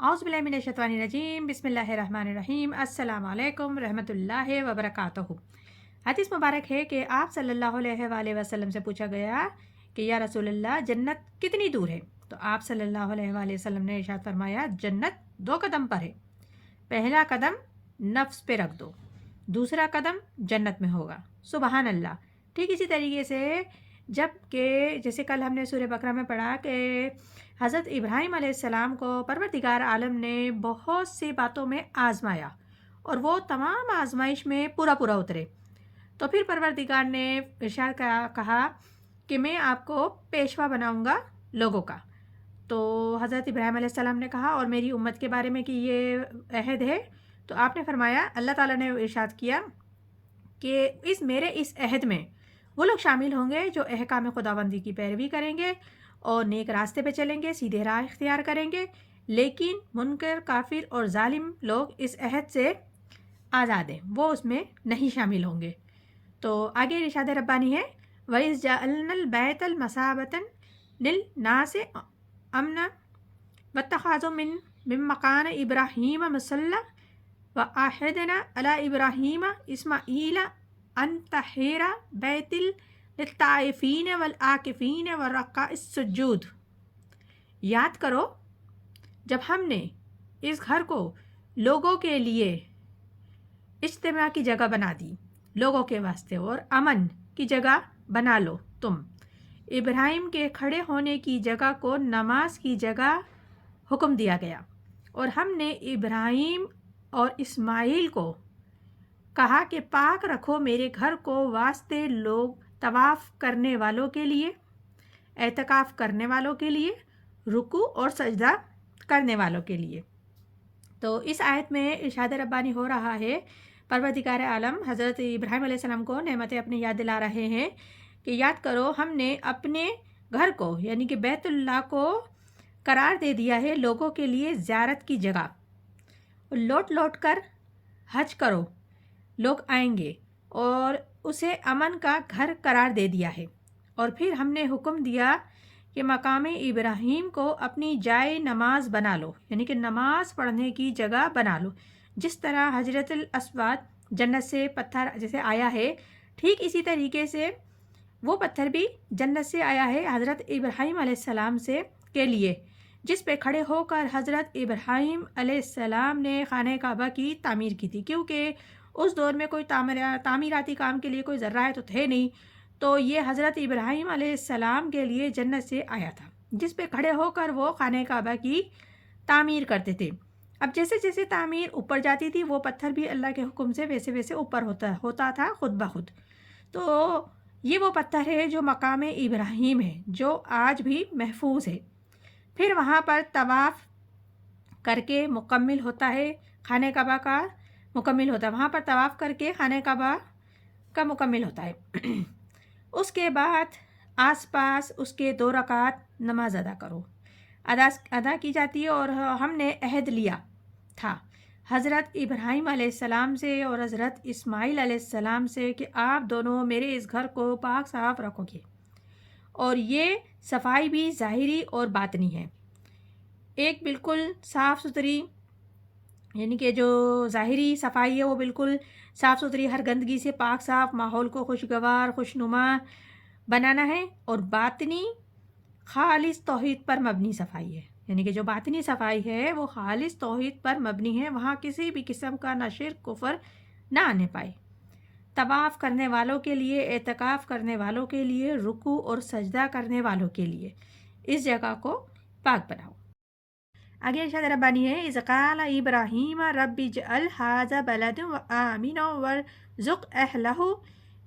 औज़ुबिल्लाहिमिनश्शैतानिर्रजीम बिस्मिल्लाहिर्रहमानिर्रहीम अस्सलामु अलैकुम रहमतुल्लाहि व बरकातुहू। हदीस मुबारक है कि आप सल्लल्लाहु अलैहि वसल्लम से पूछा गया कि या रसूलल्लाह जन्नत कितनी दूर है। तो आप सल्लल्लाहु अलैहि वसल्लम ने इरशाद फरमाया जन्नत 2 कदम पर है। पहला कदम नफ्स पे रख दो, दूसरा कदम जन्नत में होगा। सुबहान अल्लाह। ठीक इसी तरीके से जबकि जैसे कल हमने सूरह बकरा में पढ़ा कि हज़रत इब्राहीम अलैहिस्सलाम को परवरदिगार आलम ने बहुत सी बातों में आज़माया और वो तमाम आजमाइश में पूरा उतरे। तो फिर परवरदिगार ने इरशाद कहा कि मैं आपको पेशवा बनाऊंगा लोगों का। तो हज़रत इब्राहीम अलैहिस्सलाम ने कहा और मेरी उम्मत के बारे में कि ये अहद है। तो आपने फरमाया, अल्लाह ताला ने इरशाद किया कि इस अहद में वो लोग शामिल होंगे जो अहकाम खुदाबंदी की पैरवी करेंगे और नेक रास्ते पे चलेंगे, सीधे राह इख्तियार करेंगे। लेकिन मुनकर, काफिर और जालिम लोग इस अहद से आज़ाद हैं, वो उसमें नहीं शामिल होंगे। तो आगे इरशाद रब्बानी है, वइज़ जअलनल बैतल मसाबतन लिन्नास अमना वत्तखज़ू मिन मकान इब्राहीम मुसल्ला व आहदना अला इब्राहीम इस्माईला अन तहिरा बैतिल लित्ताइफीन वल आकिफीन व रक्काइस सुजूद। याद करो जब हमने इस घर को लोगों के लिए इज्तिमा की जगह बना दी, लोगों के वास्ते, और अमन की जगह बना लो तुम। इब्राहिम के खड़े होने की जगह को नमाज की जगह हुक्म दिया गया और हमने इब्राहिम और इस्माइल को कहा कि पाक रखो मेरे घर को वास्ते लोग तवाफ़ करने वालों के लिए, एतकाफ़ करने वालों के लिए, रुकू और सजदा करने वालों के लिए। तो इस आयत में इरशाद रब्बानी हो रहा है, परवरदिगार आलम हज़रत इब्राहीम अलैहिस्सलाम को नेमतें अपनी याद दिला रहे हैं कि याद करो हमने अपने घर को यानी कि बैतुल्लाह को करार दे दिया है लोगों के लिए ज़ियारत की जगह। लौट लौट कर हज करो, लोग आएंगे, और उसे अमन का घर करार दे दिया है। और फिर हमने हुक्म दिया कि मकाम इब्राहीम को अपनी जाए नमाज बना लो, यानी कि नमाज पढ़ने की जगह बना लो। जिस तरह हजरतुल अस्वद जन्नत से पत्थर जैसे आया है, ठीक इसी तरीके से वो पत्थर भी जन्नत से आया है हज़रत इब्राहीम अलैहिस्सलाम से के लिए, जिस पे खड़े होकर हज़रत इब्राहीम अलैहिस्सलाम ने खाने काबा की तामीर की थी। क्योंकि उस दौर में कोई तामीराती काम के लिए कोई ज़र्रा तो थे नहीं, तो ये हज़रत इब्राहीम अलैहिस्सलाम के लिए जन्नत से आया था, जिस पे खड़े होकर वो खाने काबा की तामीर करते थे। अब जैसे जैसे तामीर ऊपर जाती थी वो पत्थर भी अल्लाह के हुक्म से वैसे वैसे ऊपर होता था खुद ब खुद। तो ये वो पत्थर है जो मकाम इब्राहीम है, जो आज भी महफूज है। फिर वहाँ पर तवाफ़ करके मुकम्मिल होता है, खाने काबा का मुकम्मिल होता है, वहाँ पर तवाफ़ करके खाने काबा का मुकम्मिल होता है। उसके बाद आसपास उसके 2 रकात नमाज अदा करो, अदा की जाती है। और हमने अहद लिया था हज़रत इब्राहीम अलैहिस्सलाम से और हज़रत इस्माइल अलैहिस्सलाम से कि आप दोनों मेरे इस घर को पाक साफ़ रखोगे, और ये सफाई भी ज़ाहिरी और बातनी है। एक बिल्कुल साफ़ सुथरी, यानी कि जो ज़ाहिरी सफाई है वो बिल्कुल साफ़ सुथरी, हर गंदगी से पाक साफ़, माहौल को खुशगवार खुशनुमा बनाना है। और बातनी खालिस तौहीद पर मबनी सफाई है, यानी कि जो बातनी सफाई है वो खालिस तौहीद पर मबनी है, वहाँ किसी भी किस्म का ना शिर्क कुफर ना आने पाए। तवाफ़ करने वालों के लिए, एतकाफ़ करने वालों के लिए, रुकू और सजदा करने वालों के लिए इस जगह को पाक बनाओ। आगे इरशाद रब्बानी है, इज़ क़ाल इब्राहीम रब्बि जअल हाज़ा बलदन व आमिना वरज़ुक़ अहलहु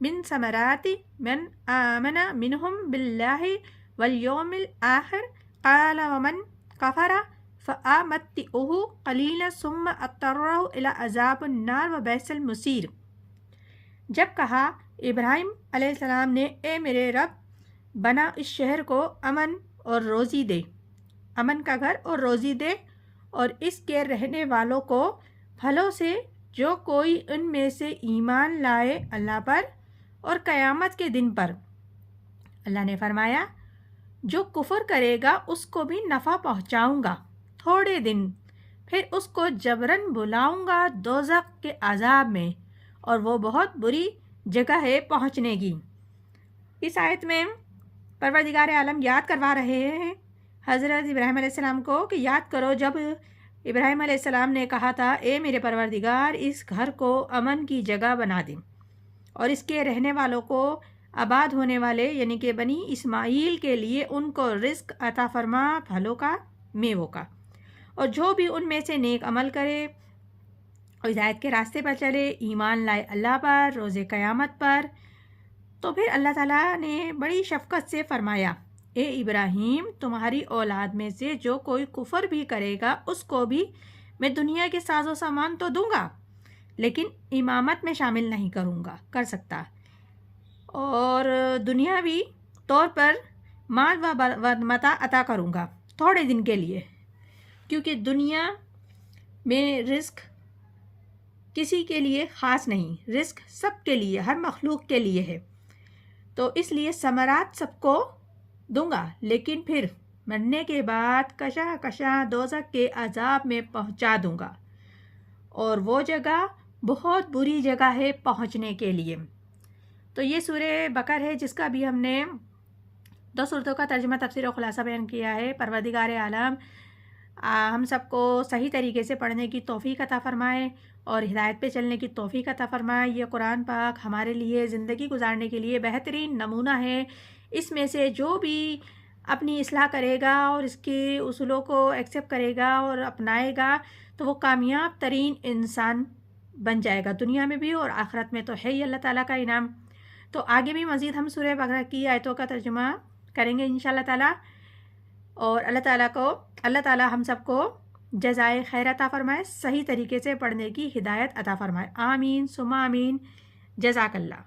मिन समराति मन आमना मिनहुम बिल्लाहि वल यौमिल आखिर क़ाल वमन कफ़रा फ़अमत्तिउहु क़लीलन सुम्मा अत्तरहु इला अज़ाबिन नार व बैसल मुसीर। जब कहा इब्राहीम अलैहिस्सलाम ने, ए मेरे रब, बना इस शहर को अमन और रोज़ी दे, अमन का घर और रोज़ी दे, और इसके रहने वालों को फलों से जो कोई उनमें से ईमान लाए अल्लाह पर और क़यामत के दिन पर। अल्लाह ने फरमाया, जो कुफ्र करेगा उसको भी नफ़ा पहुँचाऊँगा, थोड़े दिन پھر اس کو جبراً بلاؤں گا دوزخ کے عذاب میں، اور وہ بہت بری جگہ ہے پہنچنے کی۔ اس آیت میں پروردگار عالم یاد کروا رہے ہیں حضرت ابراہیم علیہ السلام کو کہ یاد کرو جب ابراہیم علیہ السلام نے کہا تھا اے میرے پروردگار اس گھر کو امن کی جگہ بنا دیں اور اس کے رہنے والوں کو آباد ہونے والے یعنی کہ بنی اسماعیل کے لیے ان کو رزق عطا فرما پھلوں کا میووں کا، اور جو بھی ان میں سے نیک عمل کرے اور ہدایت کے راستے پر چلے، ایمان لائے اللہ پر، روز قیامت پر۔ تو پھر اللہ تعالیٰ نے بڑی شفقت سے فرمایا اے ابراہیم تمہاری اولاد میں سے جو کوئی کفر بھی کرے گا اس کو بھی میں دنیا کے ساز و سامان تو دوں گا لیکن امامت میں شامل نہیں کر سکتا، اور دنیاوی طور پر مال و متاع عطا کروں گا تھوڑے دن کے لیے، کیونکہ دنیا میں رزق کسی کے لیے خاص نہیں، رزق سب کے لیے، ہر مخلوق کے لیے ہے، تو اس لیے ثمرات سب کو دوں گا، لیکن پھر مرنے کے بعد کشاں کشاں دوزخ کے عذاب میں پہنچا دوں گا، اور وہ جگہ بہت بری جگہ ہے پہنچنے کے لیے۔ تو یہ سورہ بقر ہے جس کا بھی ہم نے 2 صورتوں کا ترجمہ تفسیر و خلاصہ بیان کیا ہے۔ پروردگار عالم ہم سب کو صحیح طریقے سے پڑھنے کی توفیق عطا فرمائے اور ہدایت پہ چلنے کی توفیق عطا فرمائے۔ یہ قرآن پاک ہمارے لیے زندگی گزارنے کے لیے بہترین نمونہ ہے۔ اس میں سے جو بھی اپنی اصلاح کرے گا اور اس کے اصولوں کو ایکسیپٹ کرے گا اور اپنائے گا تو وہ کامیاب ترین انسان بن جائے گا، دنیا میں بھی اور آخرت میں تو ہے ہی اللہ تعالیٰ کا انعام۔ تو آگے بھی مزید ہم سورہ بقرہ کی آیتوں کا ترجمہ کریں گے انشاءاللہ تعالیٰ، اور اللہ تعالیٰ ہم سب کو جزائے خیر عطا فرمائے، صحیح طریقے سے پڑھنے کی ہدایت عطا فرمائے، آمین ثم آمین، جزاک اللہ۔